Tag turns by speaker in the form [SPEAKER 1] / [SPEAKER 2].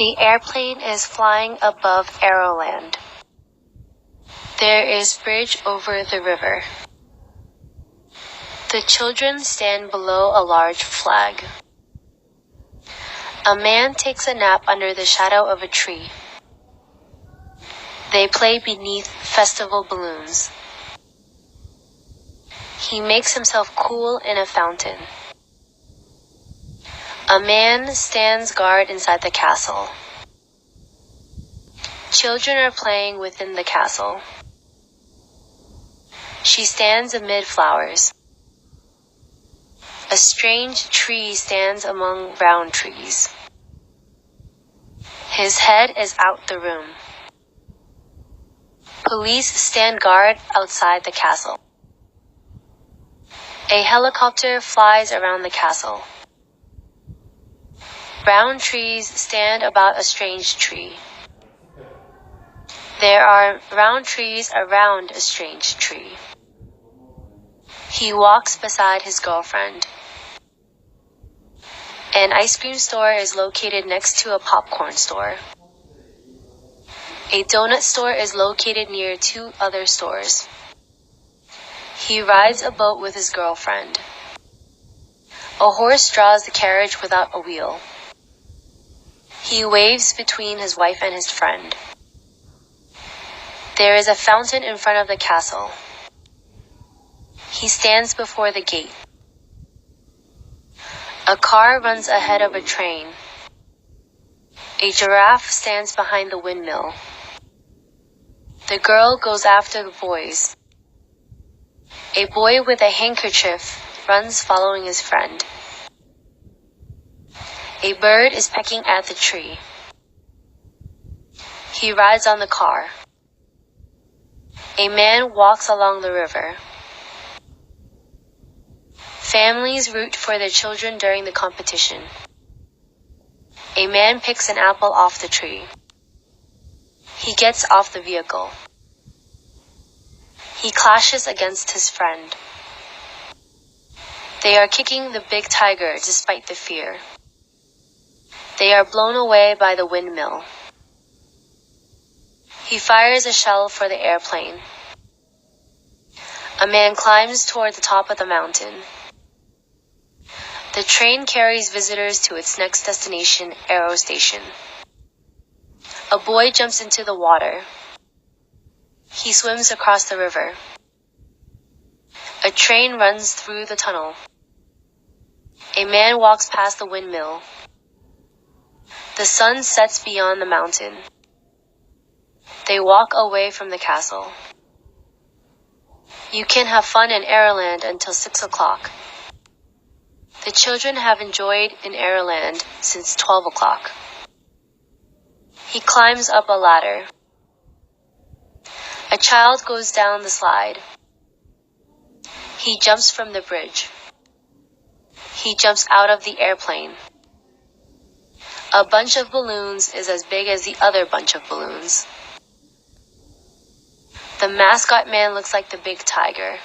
[SPEAKER 1] The airplane is flying above Arrowland. There is bridge over the river. The children stand below a large flag. A man takes a nap under the shadow of a tree. They play beneath festival balloons. He makes himself cool in a fountain. A man stands guard inside the castle. Children are playing within the castle. She stands amid flowers. A strange tree stands among round trees. His head is out the room. Police stand guard outside the castle. A helicopter flies around the castle. Round trees stand about a strange tree. There are round trees around a strange tree. He walks beside his girlfriend. An ice cream store is located next to a popcorn store. A donut store is located near two other stores. He rides a boat with his girlfriend. A horse draws the carriage without a wheel. He waves between his wife and his friend. There is a fountain in front of the castle. He stands before the gate. A car runs ahead of a train. A giraffe stands behind the windmill. The girl goes after the boys. A boy with a handkerchief runs following his friend. A bird is pecking at the tree. He rides on the car. A man walks along the river. Families root for their children during the competition. A man picks an apple off the tree. He gets off the vehicle. He clashes against his friend. They are kicking the big tiger despite the fear. They are blown away by the windmill. He fires a shell for the airplane. A man climbs toward the top of the mountain. The train carries visitors to its next destination, Arrow Station. A boy jumps into the water. He swims across the river. A train runs through the tunnel. A man walks past the windmill. The sun sets beyond the mountain. They walk away from the castle. You can have fun in Arrowland until 6 o'clock. The children have enjoyed in Arrowland since 12 o'clock. He climbs up a ladder. A child goes down the slide. He jumps from the bridge. He jumps out of the airplane. A bunch of balloons is as big as the other bunch of balloons. The mascot man looks like the big tiger.